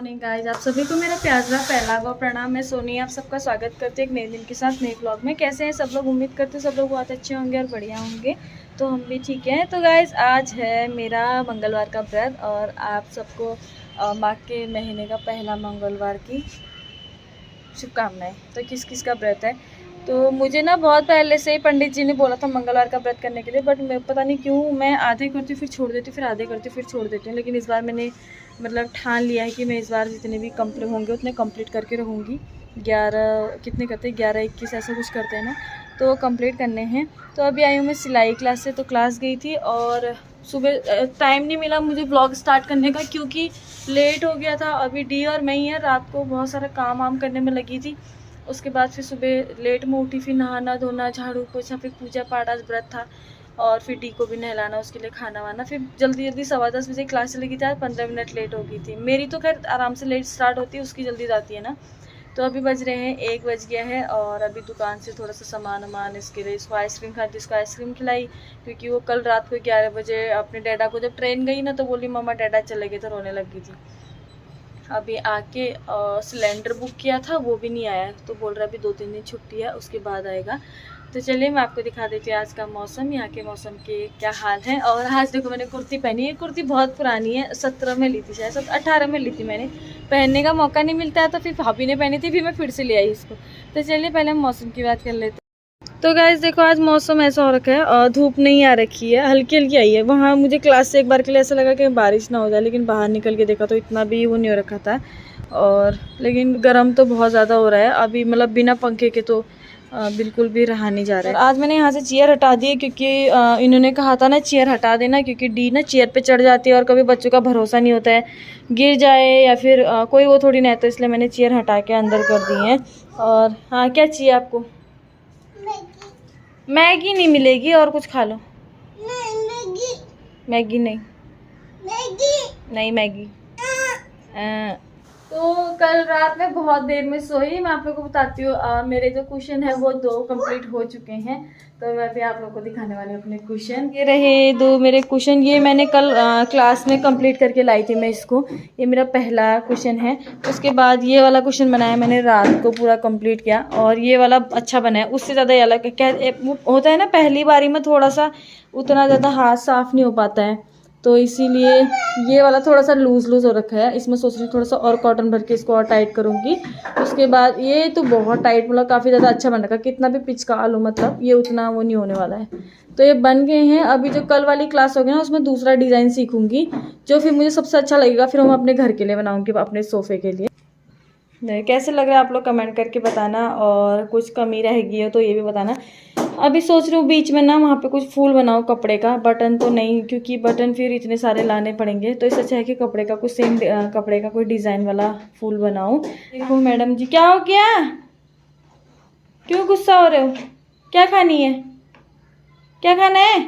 Morning guys, आप सभी को मेरा प्यार भरा पहला गो प्रणाम। मैं सोनी आप सबका स्वागत करती हूँ एक नए दिन के साथ नए ब्लॉग में। कैसे हैं सब लोग? उम्मीद करते हैं सब लोग बहुत अच्छे होंगे और बढ़िया होंगे। तो हम भी ठीक हैं। तो गाइस आज है मेरा मंगलवार का व्रत और आप सबको माघ के महीने का पहला मंगलवार की शुभकामनाएं। तो किस किस का व्रत है? तो मुझे ना बहुत पहले से ही पंडित जी ने बोला था मंगलवार का व्रत करने के लिए, बट मैं पता नहीं क्यों मैं आधे करती हूँ फिर छोड़ देती हूँ, फिर आधे करती हूँ फिर छोड़ देती हूँ। लेकिन इस बार मैंने मतलब ठान लिया है कि मैं इस बार जितने भी कंप्लीट होंगे उतने कंप्लीट करके रहूँगी। 11 कितने करते हैं, 11-21 ऐसा कुछ करते हैं ना, तो कंप्लीट करने हैं। तो अभी आई हूँ मैं सिलाई क्लास से, तो क्लास गई थी और सुबह टाइम नहीं मिला मुझे ब्लॉग स्टार्ट करने का क्योंकि लेट हो गया था। अभी डी और मैं ही है, रात को बहुत सारा काम वाम करने में लगी थी। उसके बाद फिर सुबह लेट में उठी, फिर नहाना धोना झाड़ू पोछा, फिर पूजा पाठ, आज व्रत था और फिर डी को भी नहलाना, उसके लिए खाना वाना, फिर जल्दी जल्दी 10:15 बजे क्लास चली गई थी। आज 15 मिनट लेट हो गई थी। मेरी तो खैर आराम से लेट स्टार्ट होती है, उसकी जल्दी जाती है ना। तो अभी बज रहे हैं 1 बज गया है और अभी दुकान से थोड़ा सा सामान वामान, इसके लिए इसको आइसक्रीम खाती, इसको आइसक्रीम खिलाई क्योंकि वो कल रात को 11 बजे अपने डैडा को जब ट्रेन गई ना तो बोली मम्मा डैडा चले गए, तो रोने लग गई थी। अभी आके सिलेंडर बुक किया था वो भी नहीं आया, तो बोल रहा अभी 2-3 दिन छुट्टी है उसके बाद आएगा। तो चलिए मैं आपको दिखा देती हूँ आज का मौसम, यहाँ के मौसम के क्या हाल है। और आज देखो मैंने कुर्ती पहनी है, कुर्ती बहुत पुरानी है, 17 में ली थी शायद, 18 में ली थी मैंने। पहनने का मौका नहीं मिलता है तो फिर भाभी ने पहनी थी, फिर मैं फिर से ले आई इसको। तो चलिए पहले हम मौसम की बात कर लेते हैं। तो गाइस देखो आज मौसम ऐसा हो रखा है और धूप नहीं आ रखी है, हल्की हल्की आई है। वहाँ मुझे क्लास से एक बार के लिए ऐसा लगा कि बारिश ना हो जाए, लेकिन बाहर निकल के देखा तो इतना भी वो नहीं हो रखा था। और लेकिन गर्म तो बहुत ज़्यादा हो रहा है अभी, मतलब बिना पंखे के तो बिल्कुल भी रहा नहीं जा रहा है। आज मैंने यहाँ से चेयर हटा दी है क्योंकि इन्होंने कहा था ना चेयर हटा देना, क्योंकि डी ना चेयर पे चढ़ जाती है और कभी बच्चों का भरोसा नहीं होता है, गिर जाए या फिर कोई वो थोड़ी नहीं है, तो इसलिए मैंने चेयर हटा के अंदर कर दी है। और हाँ क्या चाहिए आपको? मैगी नहीं मिलेगी, और कुछ खा लो। मैगी नहीं, नहीं मैगी। तो कल रात में बहुत देर में सोई। मैं आप लोगों को बताती हूँ, मेरे जो कुशन है वो 2 कंप्लीट हो चुके हैं। तो मैं भी आप लोगों को दिखाने वाली हूँ अपने कुशन। ये रहे 2 मेरे कुशन, ये मैंने कल क्लास में कंप्लीट करके लाई थी मैं इसको। ये मेरा पहला कुशन है। उसके बाद ये वाला कुशन बनाया मैंने, रात को पूरा कंप्लीट किया और ये वाला अच्छा बना है, उससे ज़्यादा अलग क्या होता है ना, पहली बारी में थोड़ा सा उतना ज़्यादा हाथ साफ नहीं हो पाता है, तो इसीलिए ये वाला थोड़ा सा लूज़ लूज़ हो रखा है। इसमें सोच रही हूँ थोड़ा सा और कॉटन भर के इसको और टाइट करूँगी। उसके बाद ये तो बहुत टाइट, मतलब काफ़ी ज़्यादा अच्छा बन रखा है, कितना भी पिचका लो मतलब ये उतना वो नहीं होने वाला है। तो ये बन गए हैं। अभी जो कल वाली क्लास होगी ना उसमें दूसरा डिज़ाइन सीखूंगी जो फिर मुझे सबसे अच्छा लगेगा, फिर हम अपने घर के लिए बनाऊँगी, अपने सोफ़े के लिए। कैसे लग रहा है आप लोग कमेंट करके बताना, और कुछ कमी रह गई हो तो ये भी बताना। अभी सोच रही हूँ बीच में ना वहाँ पे कुछ फूल बनाओ कपड़े का, बटन तो नहीं क्योंकि बटन फिर इतने सारे लाने पड़ेंगे, तो इससे अच्छा है कि कपड़े का कुछ सेम कपड़े का कोई डिज़ाइन वाला फूल बनाऊँ। देखो मैडम जी क्या हो गया, क्यों गुस्सा हो रहे हो? क्या खानी है, क्या खाना है?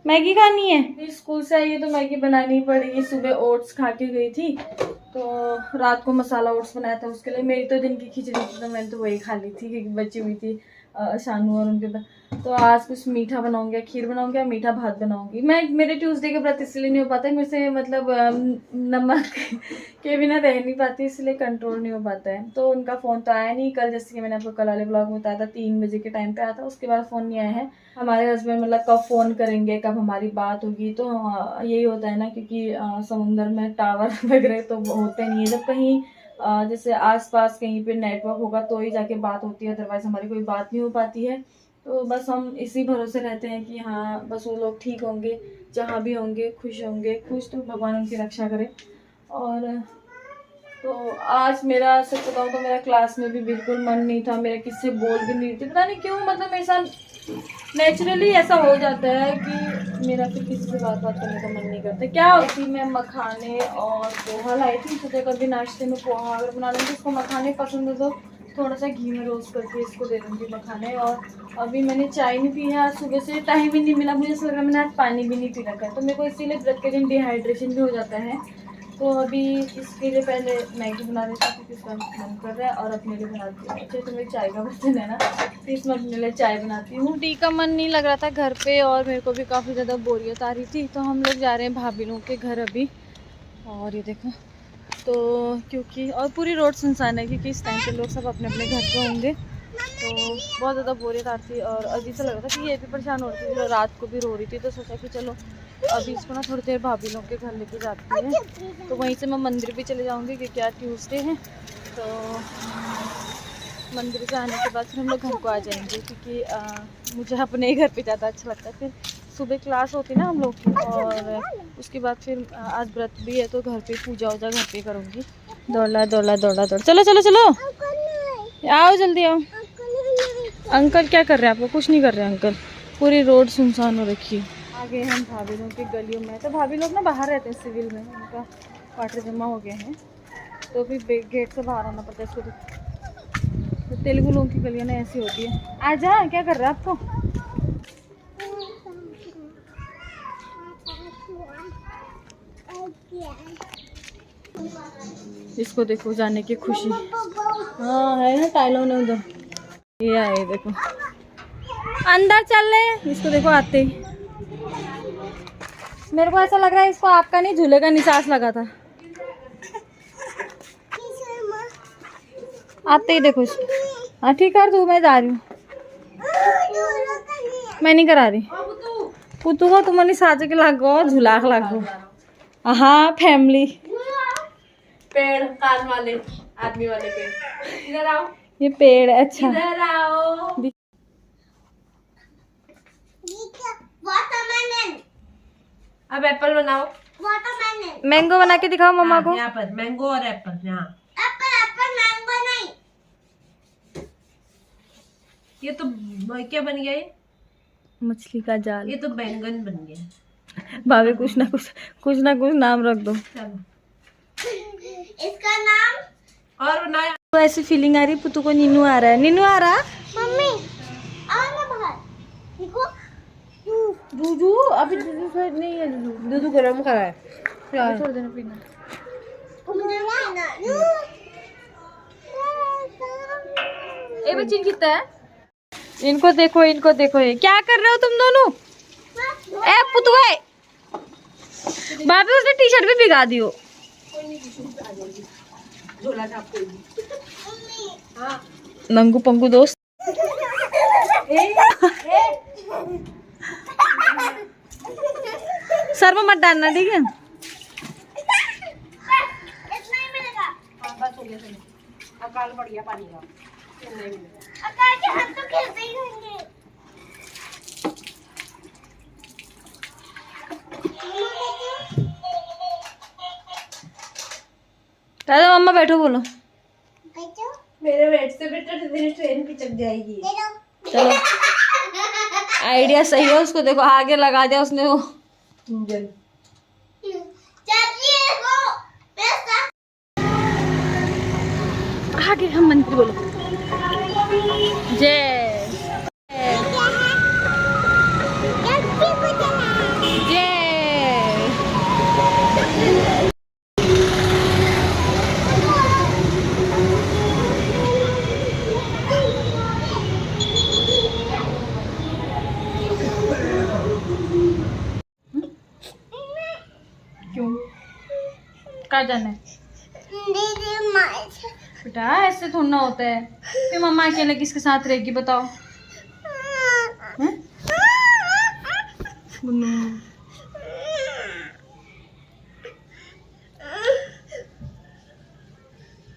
मैगी खानी है? स्कूल से आई है तो मैगी बनानी पड़ेगी। सुबह ओट्स खा के गई थी तो रात को मसाला ओट्स बनाया था उसके लिए। मेरी तो दिन की खिचड़ी थी तो मैंने तो वही खा ली थी क्योंकि बची हुई थी शानू और उनके। तो आज कुछ मीठा बनाऊंगी, खीर बनाऊंगी, मीठा भात बनाऊंगी। मैं मेरे ट्यूसडे के व्रत इसलिए नहीं हो पाता मेरे से, मतलब नमक के बिना रह नहीं पाती, इसलिए कंट्रोल नहीं हो पाता है। तो उनका फ़ोन तो आया नहीं कल, जैसे कि मैंने आपको कल वाले ब्लॉग में बताया था 3 बजे के टाइम पे आया था, उसके बाद फ़ोन नहीं आया है। हमारे हस्बैंड मतलब कब फ़ोन करेंगे, कब हमारी बात होगी, तो यही होता है ना, क्योंकि समुंदर में टावर वगैरह तो होते नहीं है। जब कहीं जैसे आसपास कहीं पे नेटवर्क होगा तो ही जाके बात होती है, अदरवाइज़ हमारी कोई बात नहीं हो पाती है। तो बस हम इसी भरोसे रहते हैं कि हाँ बस वो लोग ठीक होंगे, जहाँ भी होंगे खुश होंगे, खुश तो भगवान उनकी रक्षा करे। और तो आज मेरा सच बताऊँ तो मेरा क्लास में भी बिल्कुल मन नहीं था, मेरा किससे बोल भी नहीं थी, पता नहीं क्यों, मतलब मेरे साथ नेचुरली ऐसा हो जाता है कि मेरा फिर किसी से बात करने का मन नहीं करता। क्या होती, मैं मखाने और पोहा लाई थी, सोचा कभी नाश्ते में पोहा अगर बना लूँगी, इसको मखाने पसंद है तो थोड़ा सा घी में रोस्ट करके इसको दे दूँगी मखाने। और अभी मैंने चाय नहीं पी है, आज सुबह से टाइम ही नहीं मिला, मुझे ऐसा लग रहा है मैंने आज पानी भी नहीं पी रखा है, तो मेरे को इसीलिए व्रत के दिन डिहाइड्रेशन भी हो जाता है। तो अभी इसके लिए पहले मैगी बना देती हूँ क्योंकि इसका मन कर रहा है, और अपने लिए बनाती हूँ। अच्छा तो मेरी चाय का बर्तन है ना, तो इसमें अपने लिए चाय बनाती हूँ। टी का मन नहीं लग रहा था घर पे और मेरे को भी काफ़ी ज़्यादा बोरियत आ रही थी, तो हम लोग जा रहे हैं भाभी लोग के घर अभी। और ये देखो तो क्योंकि और पूरी रोड सुनसान है क्योंकि इस टाइम पे लोग सब अपने अपने घर पे होंगे, तो बहुत ज़्यादा बोरियत आती और अजीब सा लग रहा था कि ये भी परेशान हो रही थी, रात को भी रो रही थी। तो सोचा कि चलो अभी इसको ना थोड़ी देर भाभी लोग के घर लेके जाती है, तो वहीं से मैं मंदिर भी चले जाऊँगी क्योंकि आज ट्यूसडे है। तो मंदिर से आने के बाद फिर हम लोग घर को आ जाएंगे क्योंकि मुझे अपने ही घर पे ज़्यादा अच्छा लगता है। फिर सुबह क्लास होती है ना हम लोग की, और उसके बाद फिर आज व्रत भी है तो घर पे पूजा वूजा घर पे करूँगी। दौड़ा दौड़ा दौड़ा दौड़, चलो चलो चलो आओ जल्दी आओ। अंकल क्या कर रहे हैं? आपको कुछ नहीं कर रहे हैं अंकल। पूरी रोड सुनसान हो रखी है। आगे हम भाभी लोग की गलियों में, तो भाभी लोग ना बाहर रहते हैं सिविल में, उनका क्वार्टर जमा हो गए हैं तो फिर गेट से बाहर आना पड़ता है इसको। तो तेलुगु लोगों की गलियाँ ना ऐसी होती है। आजा, क्या कर रहा है आपको? इसको देखो जाने की खुशी। हाँ है ना टाइलों ने उधर, ये आए देखो अंदर चल रहे। इसको देखो आते ही, मेरे को ऐसा लग रहा है इसको आपका नहीं झूले का निसास लगा था। आते ही देखो इसको। हाँ ठीक है, तू मैं जा रही हूँ, मैं नहीं करा रही। पुतू को तुम्हारी साजे के लागो झूला के लागो। हाँ फैमिली पेड़, कान वाले आदमी वाले पेड़। इधर आओ, ये पेड़ है। अच्छा इधर आओ। अब एप्पल बनाओ। मैंगो बना के दिखाओ मम्मा को। यहाँ पर मैंगो और एप्पल। यहाँ मैंगो नहीं, ये तो क्या बन गया? ये मछली का जाल। ये तो बैंगन बन गया। भाभी कुछ ना कुछ नाम रख दो। चलो इसका नाम और बनाया। तो ऐसी फीलिंग आ रही पुतू को नीनू आ रहा है। नीनू आ रहा मम्मी आओ ना बाहर देखो। दूधू अभी दूधू शायद नहीं है। दूधू गरम करा है। छोड़ देना पीना। ए बच्ची कितना है? इनको देखो ये क्या कर रहे हो तुम दोनों? ए पुतू है भाभी, उसने टी शर्ट भी भिगा दी हो। झोला छाप कोई भी। हाँ नंगू पंगू दोस्त। सर में मत डालना ठीक है। इतना ही मिलेगा। बस हो गया, चलो अकाल पड़ गया पानी का। नहीं मिलेगा। अकाल के हाथ तो खेलते ही होंगे। दादा मम्मा बैठो बोलो। बैठो, मेरे वेट से बेटा तेरी ट्रेन पिचक जाएगी। दे दो। चलो आइडिया सही है, उसको देखो आगे लगा दिया उसने वो। इंजन चलिए वो पैसा। आगे हम मंत्र बोलो। जय कहाँ जाना है दीदी मार। बेटा? ऐसे थोड़ा ना होता है। फिर मम्मा अकेले किसके साथ रहेगी बताओ? हैं? बुन्नू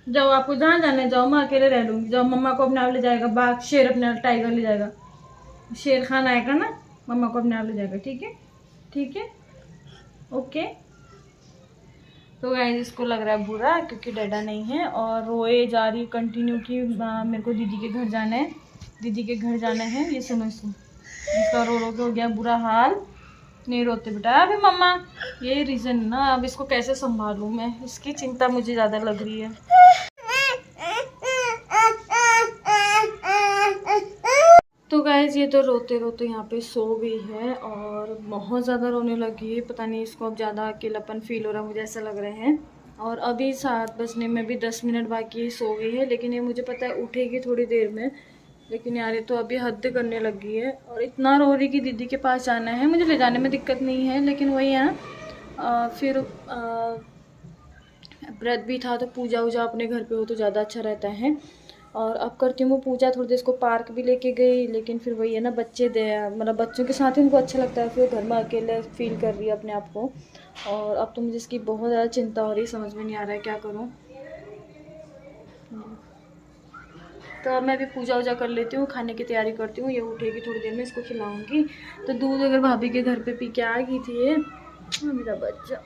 जाओ, आपको जहाँ जाना है जाओ, मैं अकेले रह लूंगी। जाओ, मम्मा को अपने आप ले जाएगा बाघ, शेर अपने आप, टाइगर ले जाएगा। शेर खान आएगा ना, मम्मा को अपने आप ले जाएगा। ठीक है ठीक है ओके। तो गाइस इसको लग रहा है बुरा क्योंकि डैडा नहीं है और रोए जा रही कंटिन्यू कि मेरे को दीदी के घर जाना है, दीदी के घर जाना है। ये सुनो इसका रो रो के हो गया बुरा हाल। नहीं रोते बेटा अभी मम्मा, यही रीज़न ना। अब इसको कैसे संभालूं मैं, इसकी चिंता मुझे ज़्यादा लग रही है। तो गाइस ये तो रोते रोते यहाँ पे सो गई है और बहुत ज़्यादा रोने लगी है। पता नहीं इसको अब ज़्यादा अकेलापन फील हो रहा है, मुझे ऐसा लग रहे हैं। और अभी 7 बजने में भी 10 मिनट बाकी सो गई है, लेकिन ये मुझे पता है उठेगी थोड़ी देर में। लेकिन यार ये तो अभी हद करने लगी है और इतना रो रही कि दीदी के पास जाना है। मुझे ले जाने में दिक्कत नहीं है, लेकिन वही है ना फिर व्रत भी था तो पूजा वूजा अपने घर पे हो तो ज़्यादा अच्छा रहता है। और अब करती हूँ वो पूजा, थोड़ी देर इसको पार्क भी लेके गई, लेकिन फिर वही है ना, मतलब बच्चों के साथ ही उनको अच्छा लगता है, फिर घर में अकेले फील कर रही है अपने आप को। और अब तो मुझे इसकी बहुत ज़्यादा चिंता हो रही है, समझ में नहीं आ रहा है क्या करूँ। तो अब मैं भी पूजा वूजा कर लेती हूँ, खाने की तैयारी करती हूँ। ये उठेगी थोड़ी देर में, इसको खिलाऊंगी। तो दूध अगर भाभी के घर पे पी के आ गई थी ये मेरा बच्चा।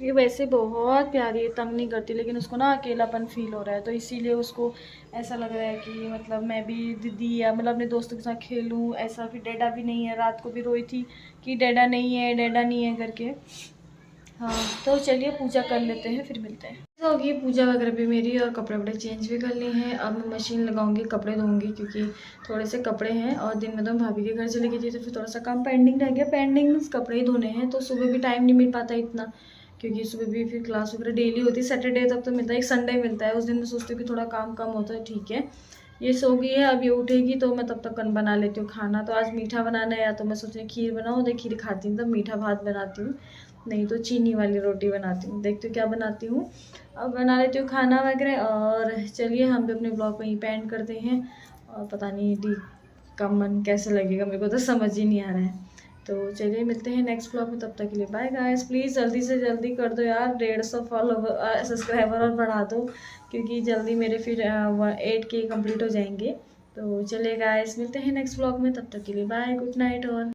ये वैसे बहुत प्यारी है, तंग नहीं करती, लेकिन उसको ना अकेलापन फील हो रहा है, तो इसीलिए उसको ऐसा लग रहा है कि मतलब मैं भी दीदी या मतलब अपने दोस्तों के साथ खेलूं। ऐसा फिर डैडा भी नहीं है, रात को भी रोई थी कि डैडा नहीं है, डैडा नहीं है करके। हाँ तो चलिए पूजा कर लेते हैं, फिर मिलते हैं। तो होगी पूजा वगैरह भी मेरी, और कपड़े वपड़े चेंज भी कर लिए हैं। अब मैं मशीन लगाऊंगी, कपड़े धोऊंगी, क्योंकि थोड़े से कपड़े हैं। और दिन में तो भाभी के घर चली गई थी, तो फिर थोड़ा सा काम पेंडिंग रह गया। पेंडिंग मीन्स कपड़े ही धोने हैं, तो सुबह भी टाइम नहीं मिल पाता इतना, क्योंकि सुबह भी फिर क्लास वगैरह डेली होती है। सैटरडे तक तो मिलता है, एक संडे मिलता है, उस दिन मैं सोचती हूँ कि थोड़ा काम कम होता है, ठीक है। ये सो गई है, अब ये उठेगी तो मैं तब तक बना लेती हूँ खाना। तो आज मीठा बनाना है, या तो मैं सोच रही खीर बनाऊँ, तो खीर खाती हूँ, तब मीठा भात बनाती हूँ, नहीं तो चीनी वाली रोटी बनाती हूँ। देखती हूँ क्या बनाती हूँ, अब बना लेती हूँ खाना वगैरह। और चलिए हम भी अपने ब्लॉग को यहीं पे एंड करते हैं। और पता नहीं डी का मन कैसे लगेगा, मेरे को तो समझ ही नहीं आ रहा है। तो चलिए मिलते हैं नेक्स्ट ब्लॉग में, तब तक के लिए बाय गाइस। प्लीज़ जल्दी से जल्दी कर दो यार, 150 फॉलोवर सब्सक्राइबर और बढ़ा दो, क्योंकि जल्दी मेरे फिर 8K कंप्लीट हो जाएंगे। तो चलिए गाइस, मिलते हैं नेक्स्ट ब्लॉग में, तब तक के लिए बाय, गुड नाइट। और